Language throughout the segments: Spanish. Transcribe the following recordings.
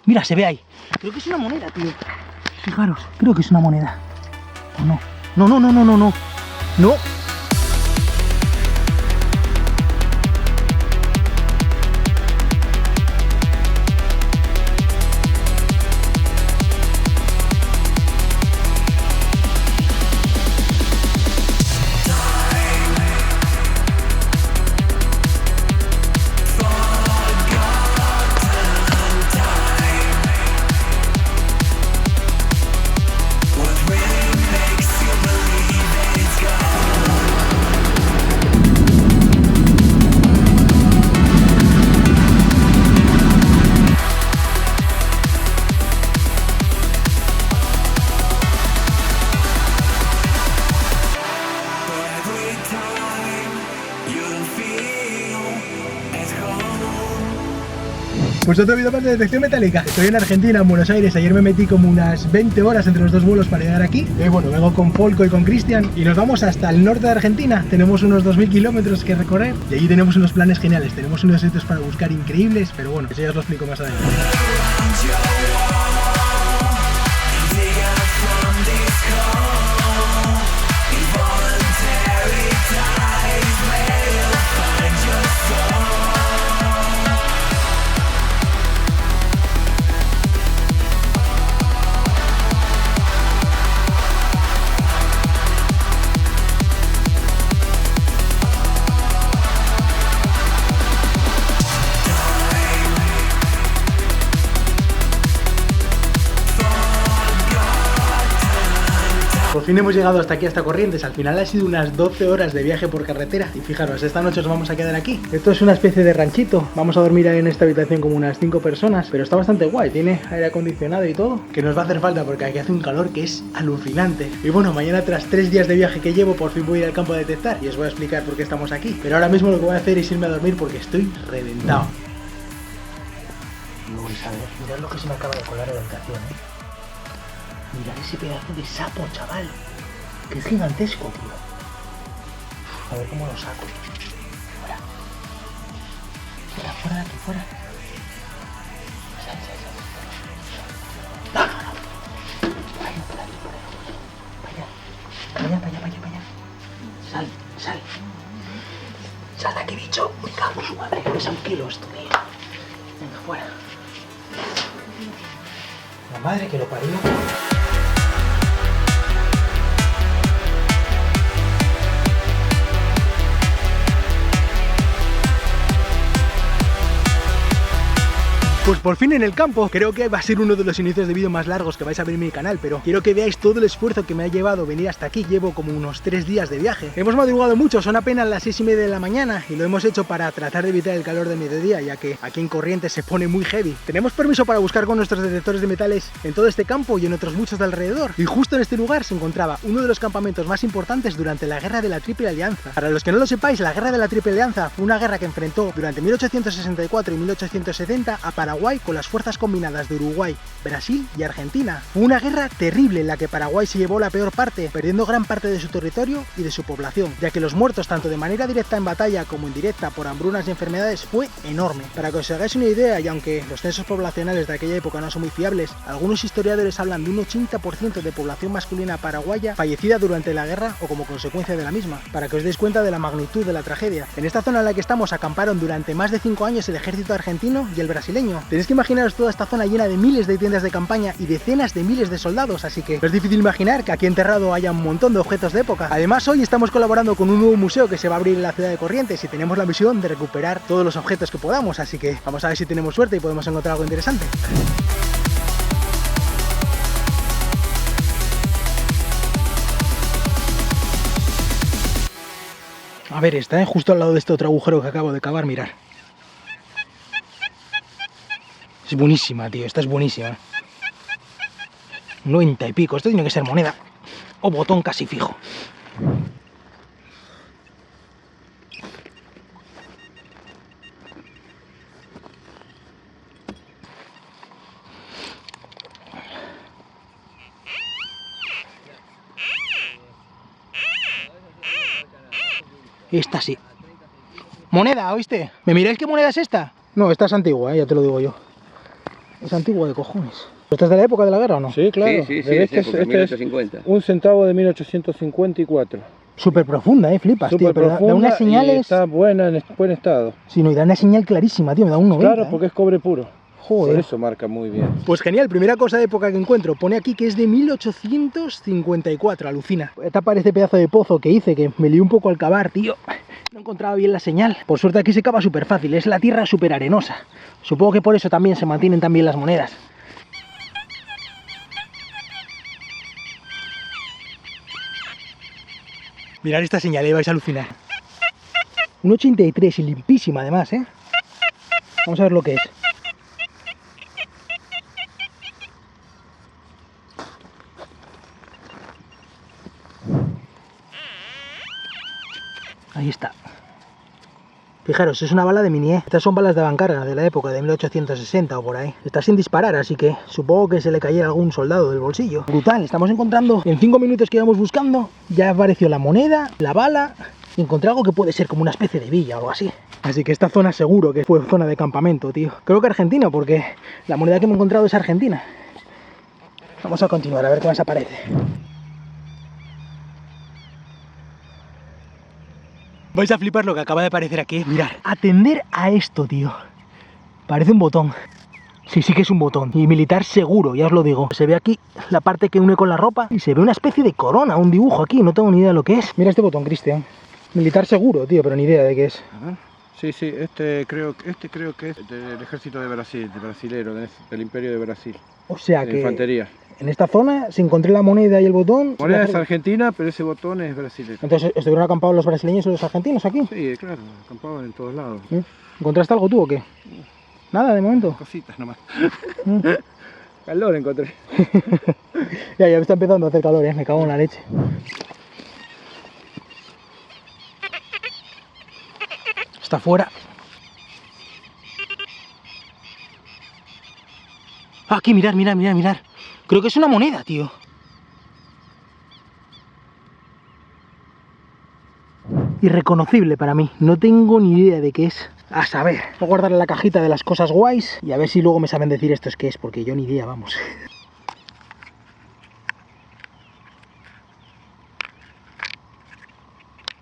Mira, se ve ahí. Creo que es una moneda, tío. Fijaros, creo que es una moneda. ¿O no? No, no, no, no, no, no. No. Pues otro vídeo más de detección metálica. Estoy en Argentina, en Buenos Aires. Ayer me metí como unas 20 horas entre los dos vuelos para llegar aquí. Y bueno, vengo con Folco y con Cristian y nos vamos hasta el norte de Argentina. Tenemos unos 2000 kilómetros que recorrer y allí tenemos unos planes geniales. Tenemos unos sitios para buscar increíbles, pero bueno, eso ya os lo explico más adelante. Por fin hemos llegado hasta aquí, hasta Corrientes. Al final ha sido unas 12 horas de viaje por carretera. Y fijaros, esta noche nos vamos a quedar aquí. Esto es una especie de ranchito. Vamos a dormir ahí en esta habitación como unas 5 personas. Pero está bastante guay, tiene aire acondicionado y todo. Que nos va a hacer falta porque aquí hace un calor que es alucinante. Y bueno, mañana tras 3 días de viaje que llevo, por fin voy a ir al campo a detectar. Y os voy a explicar por qué estamos aquí. Pero ahora mismo lo que voy a hacer es irme a dormir porque estoy reventado. Uy, ¿sabes? Mirad lo que se me acaba de colar en la habitación, ¿eh? Mirad ese pedazo de sapo, chaval. Que es gigantesco, tío. Uf, a ver cómo lo saco. Fuera. Fuera, fuera de aquí, fuera. Sal, sal, sal. No, no, no. Vaya, por aquí, por aquí. Vaya. Vaya, vaya, vaya, vaya. Sal, sal. Sal de aquí, bicho. Me cago en su madre. Pesa 1 kilo esto, tío. Venga, fuera. La madre que lo parió. Pues por fin en el campo. Creo que va a ser uno de los inicios de vídeo más largos que vais a ver en mi canal, pero quiero que veáis todo el esfuerzo que me ha llevado venir hasta aquí. Llevo como unos 3 días de viaje. Hemos madrugado mucho, son apenas las 6:30 de la mañana y lo hemos hecho para tratar de evitar el calor de mediodía, ya que aquí en Corrientes se pone muy heavy. Tenemos permiso para buscar con nuestros detectores de metales en todo este campo y en otros muchos de alrededor. Y justo en este lugar se encontraba uno de los campamentos más importantes durante la Guerra de la Triple Alianza. Para los que no lo sepáis, la Guerra de la Triple Alianza fue una guerra que enfrentó durante 1864 y 1870 a Paraguay con las fuerzas combinadas de Uruguay, Brasil y Argentina. Fue una guerra terrible en la que Paraguay se llevó la peor parte, perdiendo gran parte de su territorio y de su población, ya que los muertos tanto de manera directa en batalla como indirecta por hambrunas y enfermedades fue enorme. Para que os hagáis una idea, y aunque los censos poblacionales de aquella época no son muy fiables, algunos historiadores hablan de un 80% de población masculina paraguaya fallecida durante la guerra o como consecuencia de la misma, para que os deis cuenta de la magnitud de la tragedia. En esta zona en la que estamos acamparon durante más de 5 años el ejército argentino y el brasileño. Tenéis que imaginaros toda esta zona llena de miles de tiendas de campaña y decenas de miles de soldados, así que no es difícil imaginar que aquí enterrado haya un montón de objetos de época. Además, hoy estamos colaborando con un nuevo museo que se va a abrir en la ciudad de Corrientes y tenemos la misión de recuperar todos los objetos que podamos, así que vamos a ver si tenemos suerte y podemos encontrar algo interesante. A ver, está justo al lado de este otro agujero que acabo de cavar, mirar. Es buenísima, tío, esta es buenísima. 90 y pico, esto tiene que ser moneda o botón casi fijo. Esta sí. Moneda, ¿oíste? ¿Me miráis qué moneda es esta? No, esta es antigua, ya te lo digo yo. Es antigua de cojones. ¿Esta es de la época de la guerra o no? Sí, claro. Sí, Este época, 1850. es un centavo de 1854. Súper profunda, flipas, tío. Súper Pero da profunda unas señales. y está buena, en buen estado. Sí, no, y da una señal clarísima, tío. Me da un 90. Claro, porque es cobre puro. Joder. Por eso marca muy bien. Pues genial, primera cosa de época que encuentro. Pone aquí que es de 1854, alucina. Tapar este pedazo de pozo que hice, que me lié un poco al cavar, tío. No encontraba bien la señal. Por suerte aquí se cava súper fácil, es la tierra súper arenosa. Supongo que por eso también se mantienen tan bien las monedas. Mirad esta señal, vais a alucinar. Un 83 y limpísima además, ¿eh? Vamos a ver lo que es. Ahí está. Fijaros, es una bala de Minié. Estas son balas de avancarga de la época de 1860 o por ahí. Está sin disparar, así que supongo que se le cayera algún soldado del bolsillo. Brutal, estamos encontrando, en 5 minutos que íbamos buscando, ya apareció la moneda, la bala, y encontré algo que puede ser como una especie de villa o algo así. Así que esta zona seguro que fue zona de campamento, tío. Creo que Argentina, porque la moneda que me he encontrado es argentina. Vamos a continuar a ver qué más aparece. Vais a flipar lo que acaba de aparecer aquí. Mirad, atender a esto, tío. Parece un botón. Sí, sí que es un botón. Y militar seguro, ya os lo digo. Se ve aquí la parte que une con la ropa y se ve una especie de corona, un dibujo aquí. No tengo ni idea de lo que es. Mira este botón, Cristian. Militar seguro, tío, pero ni idea de qué es. A ver. Sí, sí, este creo que es del ejército de Brasil, de brasilero, del Imperio de Brasil. O sea de que infantería. En esta zona, si encontré la moneda y el botón... La moneda es argentina, pero ese botón es brasileño. Entonces, ¿estuvieron acampados los brasileños y los argentinos aquí? Sí, claro, acampados en todos lados. ¿Encontraste algo tú o qué? Nada, de momento. Cositas nomás. Calor encontré. Ya me está empezando a hacer calor, me cago en la leche. Está fuera. Aquí, mirad. Creo que es una moneda, tío. Irreconocible para mí. No tengo ni idea de qué es. A saber. Voy a guardar en la cajita de las cosas guays y a ver si luego me saben decir esto es qué es, porque yo ni idea, vamos.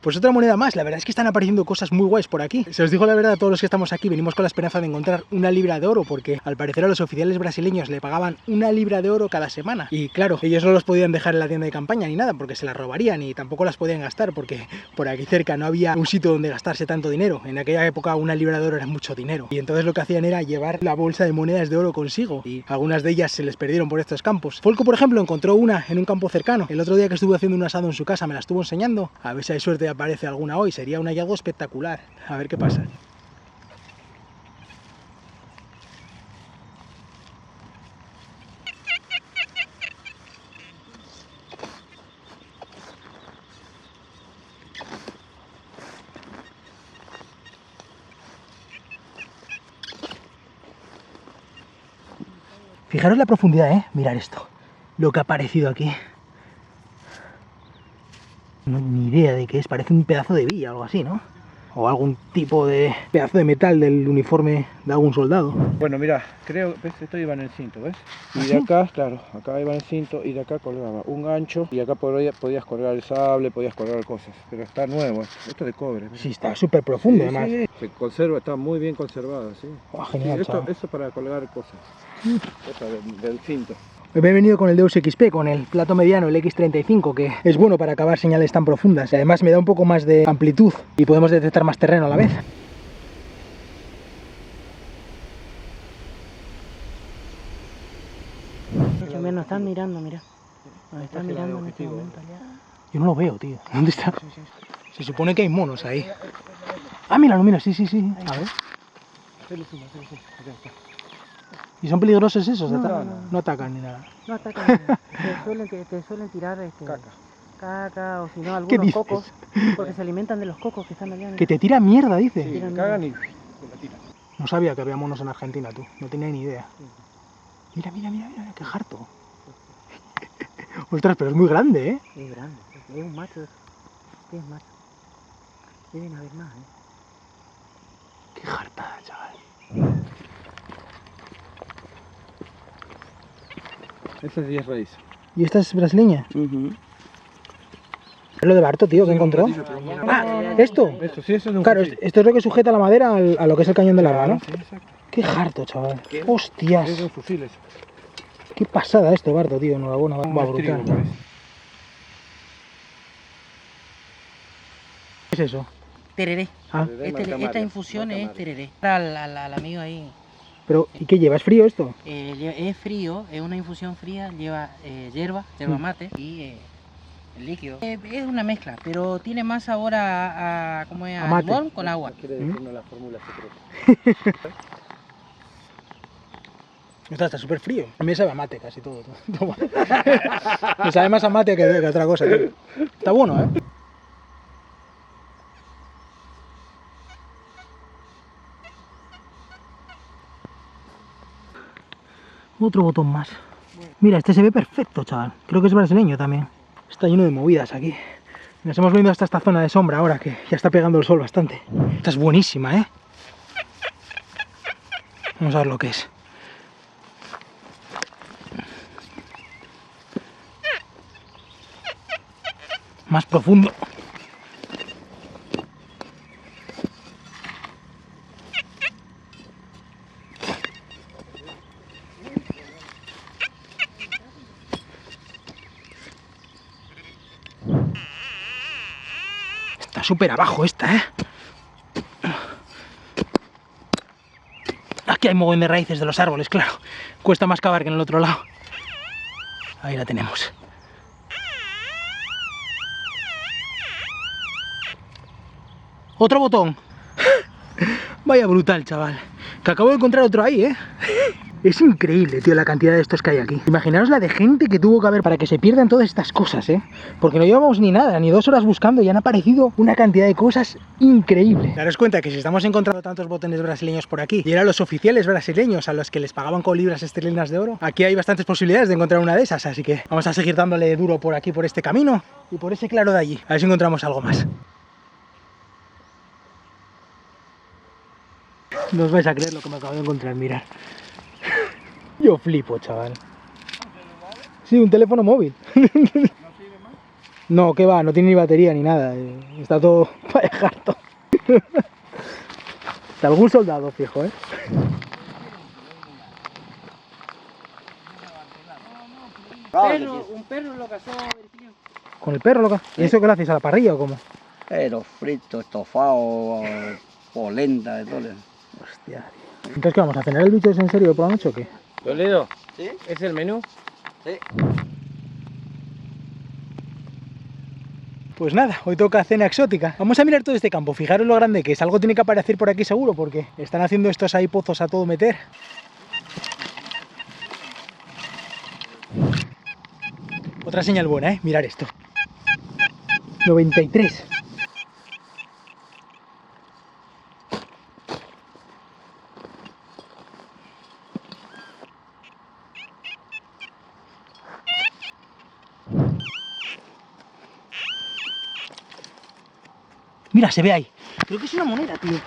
Pues otra moneda más, la verdad es que están apareciendo cosas muy guays por aquí. Se os digo la verdad, a todos los que estamos aquí venimos con la esperanza de encontrar una libra de oro, porque al parecer a los oficiales brasileños le pagaban una libra de oro cada semana. Y claro, ellos no los podían dejar en la tienda de campaña ni nada, porque se las robarían y tampoco las podían gastar, porque por aquí cerca no había un sitio donde gastarse tanto dinero. En aquella época una libra de oro era mucho dinero. Y entonces lo que hacían era llevar la bolsa de monedas de oro consigo. Y algunas de ellas se les perdieron por estos campos. Folco, por ejemplo, encontró una en un campo cercano. El otro día que estuve haciendo un asado en su casa me la estuvo enseñando. A ver si hay suerte y aparece alguna hoy. Sería un hallazgo espectacular. A ver qué pasa. Fijaros la profundidad, mirad esto. Lo que ha aparecido aquí. No, ni idea de qué es, parece un pedazo de villa o algo así, ¿no? O algún tipo de pedazo de metal del uniforme de algún soldado. Bueno, mira, creo, ¿ves? Esto iba en el cinto, ¿ves? Y ¿Ah, de sí? acá, claro, acá iba en el cinto y de acá colgaba un gancho y acá podías colgar el sable, podías colgar cosas. Pero está nuevo, esto es de cobre. Mira. Sí, está súper profundo, Sí, además. sí, se conserva, está muy bien conservada, sí. Oh, genial, Sí, esto para colgar cosas. Esta del cinto. Me he venido con el Deus XP, con el plato mediano, el X35, que es bueno para acabar señales tan profundas. Y además me da un poco más de amplitud y podemos detectar más terreno a la vez. Nos están mirando, mira. Nos están mirando en este momento allá. Yo no lo veo, tío. ¿Dónde está? Se supone que hay monos ahí. Ah, míralo, mira, sí. A ver. ¿Y son peligrosos esos? No atacan ni nada. No atacan, te suelen tirar caca o si no algunos cocos, porque se alimentan de los cocos que están allá. Mira. Que te tira mierda, dice. Sí, cagan y te la tiran. No sabía que había monos en Argentina, tú. No tenía ni idea. Mira, qué harto. Ostras, pero es muy grande, ¿eh? Es grande, es un macho. Sí, es macho. Deben haber más, Qué jartada, chaval. Esa es 10 raíz. ¿Y esta es brasileña? Es lo de Barto, tío, que encontró. Ah, ¿esto? Esto, sí, eso es de un Claro, fusil. esto es lo que sujeta la madera a lo que es el cañón del arma, ¿no? Sí, exacto. Qué harto, chaval. Es de Hostias. un fusil eso. Qué pasada esto, Barto, tío. Enhorabuena, va Un estribo, brutal. parece. ¿Qué es eso? Tereré. Ah, Esta infusión es tereré. Al amigo ahí. pero ¿y qué lleva? ¿Es frío esto? Es frío, es una infusión fría, lleva hierba mate y el líquido. Es una mezcla, pero tiene más sabor ¿cómo es? A mate. Limón con agua. Quiere decirnos la fórmula secreta. Está súper frío. A mí sabe a mate casi todo. Me sabe más a mate que otra cosa, tío. Está bueno, ¿eh? Otro botón más. Mira, este se ve perfecto, chaval. Creo que es brasileño también. Está lleno de movidas aquí. Nos hemos venido hasta esta zona de sombra ahora que ya está pegando el sol bastante. Esta es buenísima, ¿eh? Vamos a ver lo que es. Más profundo. Está súper abajo esta, ¿eh? Aquí hay mogollón de raíces de los árboles, claro. Cuesta más cavar que en el otro lado. Ahí la tenemos. Otro botón. Vaya brutal, chaval. Que acabo de encontrar otro ahí, ¿eh? Es increíble, tío, la cantidad de estos que hay aquí. Imaginaos la de gente que tuvo que haber para que se pierdan todas estas cosas, ¿eh? Porque no llevamos ni nada, ni 2 horas buscando y han aparecido una cantidad de cosas increíble. Daros cuenta que si estamos encontrando tantos botones brasileños por aquí y eran los oficiales brasileños a los que les pagaban con libras esterlinas de oro, aquí hay bastantes posibilidades de encontrar una de esas, así que vamos a seguir dándole duro por aquí, por este camino y por ese claro de allí. A ver si encontramos algo más. No os vais a creer lo que me acabo de encontrar, mirad. Yo flipo, chaval. Sí, un teléfono móvil. No, que va, no tiene ni batería ni nada. Está todo para dejarto. De algún soldado, fijo, ¿eh? Un perro lo cazó Virgilio. ¿Con el perro, loca? ¿Y eso qué lo hacéis, a la parrilla o cómo? Pero frito, estofado, polenta, de todo. Hostia. Entonces, ¿qué vamos a cenar el bicho ese en serio por la noche o qué? Toledo, ¿Sí? ¿es el menú? Sí. Pues nada, hoy toca cena exótica. Vamos a mirar todo este campo, fijaros lo grande que es. Algo tiene que aparecer por aquí seguro, porque están haciendo estos ahí pozos a todo meter. Otra señal buena, ¿eh? Mirar esto. 93. Mira, se ve ahí. Creo que es una moneda, tío.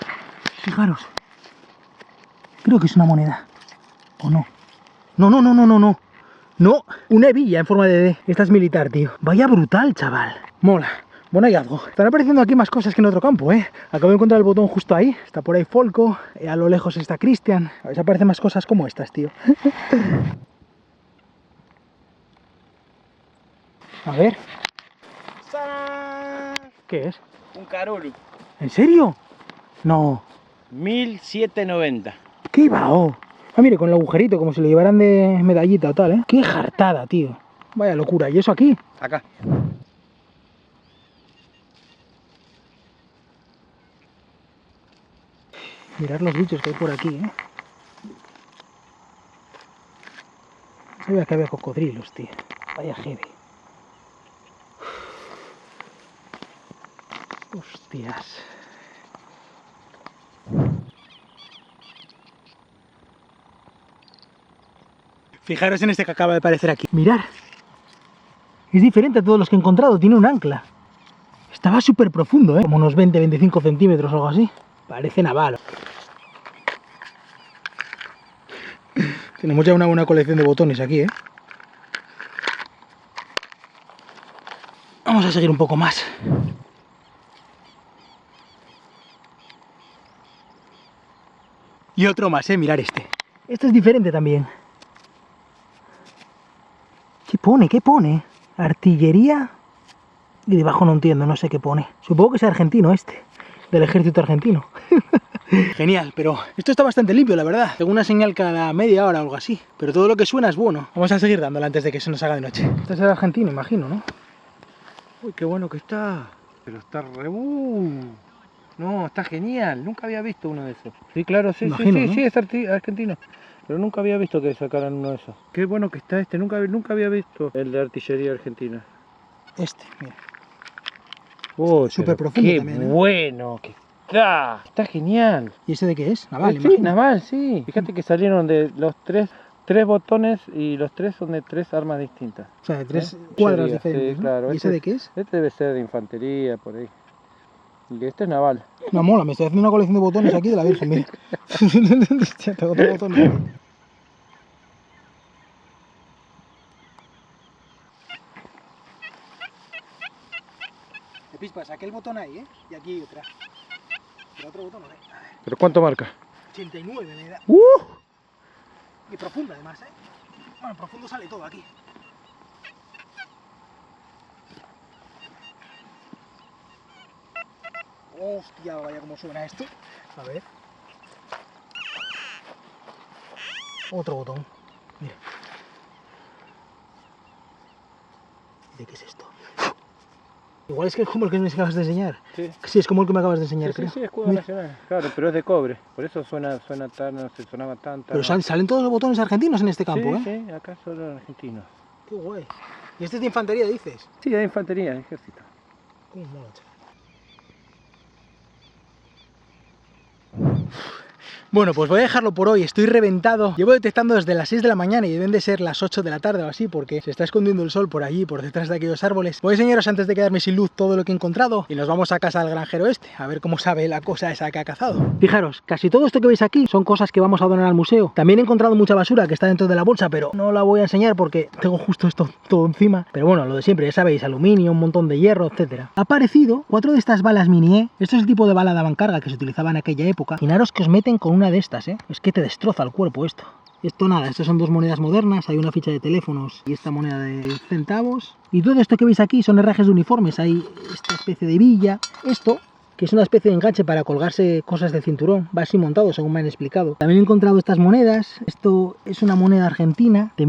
Fijaros. Creo que es una moneda. ¿O no? No, no, no, no, no, no. No, una hebilla en forma de D. Esta es militar, tío. Vaya brutal, chaval. Mola. Buen hallazgo. Están apareciendo aquí más cosas que en otro campo, ¿eh? Acabo de encontrar el botón justo ahí. Está por ahí Folco. A lo lejos está Cristian. A ver si aparecen más cosas como estas, tío. A ver. ¿Qué es? Un caruru. ¿En serio? No. 1790. ¡Qué vaho! Ah, mire, con el agujerito, como si lo llevaran de medallita o tal, ¿eh? ¡Qué jartada, tío! Vaya locura. ¿Y eso aquí? Acá. Mirad los bichos que hay por aquí, ¿eh? No sabía que había cocodrilos, tío. Vaya heavy. Hostias. Fijaros en este que acaba de aparecer aquí. Mirad. Es diferente a todos los que he encontrado. Tiene un ancla. Estaba súper profundo, como unos 20-25 centímetros o algo así. Parece naval. Tenemos ya una buena colección de botones aquí, Vamos a seguir un poco más. Y otro más, mirar este. Este es diferente también. ¿Qué pone? ¿Qué pone? Artillería. Y debajo no entiendo, no sé qué pone. Supongo que es argentino este, del ejército argentino. Genial, pero esto está bastante limpio, la verdad. Tengo una señal cada media hora o algo así. Pero todo lo que suena es bueno. Vamos a seguir dándole antes de que se nos haga de noche. Este es el argentino, imagino, ¿no? Uy, qué bueno que está. Pero está re... No, está genial. Nunca había visto uno de esos. Sí, claro, sí, Imagino, sí, ¿no? sí, es argentino. Pero nunca había visto que sacaran uno de esos. Qué bueno que está este. Nunca había visto el de artillería argentina. Este, mira. Uy, Súper pero profundo qué también, bueno que está. Está genial. ¿Y ese de qué es? Naval, Sí, imagino. naval, sí. Fíjate que salieron de los tres botones y los tres son de tres armas distintas. O sea, de tres ¿Eh? cuadras Sí, diferentes, ¿no? claro, ¿Y ese de qué es? Este debe ser de infantería, por ahí. Y este es naval. No mola, me estoy haciendo una colección de botones aquí de la Virgen, mira. Ya tengo otro botón aquí. De pispas, saqué el botón ahí, y aquí hay otra. El otro botón no ve. A ver, ¿Pero cuánto marca? 89 me da. Y profunda además, Bueno, profundo sale todo aquí. Hostia, vaya como suena esto. A ver. Otro botón. Mira. ¿De qué es esto? Igual es que es como el que me acabas de enseñar. Sí. Sí, es como el que me acabas de enseñar, Sí, creo. sí, escudo Mira. nacional. Claro, pero es de cobre. Por eso suena tan, no sé, sonaba tan. Pero salen todos los botones argentinos en este campo, Sí, sí, acá solo argentinos. Qué guay. ¿Y este es de infantería, dices? Sí, de infantería, de ejército. Cómo mola, chaval. Bueno, pues voy a dejarlo por hoy, estoy reventado. Llevo detectando desde las 6 de la mañana y deben de ser las 8 de la tarde o así, porque se está escondiendo el sol por allí, por detrás de aquellos árboles. Voy a enseñaros antes de quedarme sin luz todo lo que he encontrado y nos vamos a casa del granjero este, a ver cómo sabe la cosa esa que ha cazado. Fijaros, casi todo esto que veis aquí son cosas que vamos a donar al museo. También he encontrado mucha basura que está dentro de la bolsa, pero no la voy a enseñar porque tengo justo esto todo encima. Pero bueno, lo de siempre, ya sabéis, aluminio, un montón de hierro, etcétera. Ha aparecido 4 de estas balas mini, Esto es el tipo de bala de avancarga que se utilizaba en aquella época. Imaginaros que os meten con una de estas, Es que te destroza el cuerpo esto. Esto nada, estas son 2 monedas modernas, hay una ficha de teléfonos y esta moneda de centavos. Y todo esto que veis aquí son herrajes de uniformes, hay esta especie de villa. Esto, que es una especie de enganche para colgarse cosas del cinturón, va así montado según me han explicado. También he encontrado estas monedas, esto es una moneda argentina de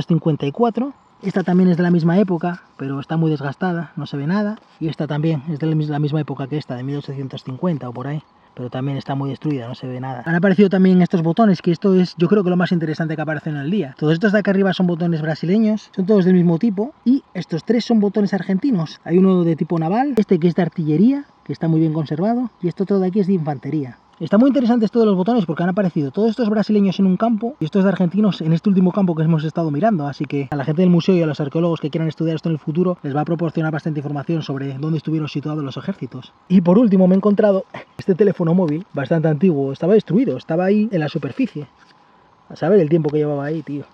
1854. Esta también es de la misma época, pero está muy desgastada, no se ve nada. Y esta también es de la misma época que esta, de 1850 o por ahí. Pero también está muy destruida, no se ve nada. Han aparecido también estos botones, que esto es yo creo que lo más interesante que aparece en el día. Todos estos de acá arriba son botones brasileños, son todos del mismo tipo. Y estos 3 son botones argentinos. Hay uno de tipo naval, este que es de artillería, que está muy bien conservado. Y este otro de aquí es de infantería. Está muy interesante esto de los botones porque han aparecido todos estos brasileños en un campo y estos de argentinos en este último campo que hemos estado mirando, así que a la gente del museo y a los arqueólogos que quieran estudiar esto en el futuro les va a proporcionar bastante información sobre dónde estuvieron situados los ejércitos. Y por último me he encontrado este teléfono móvil bastante antiguo, estaba destruido, estaba ahí en la superficie. A saber el tiempo que llevaba ahí, tío.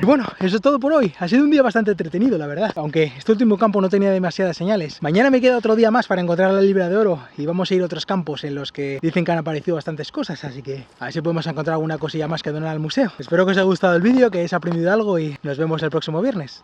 Y bueno, eso es todo por hoy. Ha sido un día bastante entretenido, la verdad. Aunque este último campo no tenía demasiadas señales. Mañana me queda otro día más para encontrar la libra de oro. Y vamos a ir a otros campos en los que dicen que han aparecido bastantes cosas. Así que a ver si podemos encontrar alguna cosilla más que donar al museo. Espero que os haya gustado el vídeo, que hayáis aprendido algo y nos vemos el próximo viernes.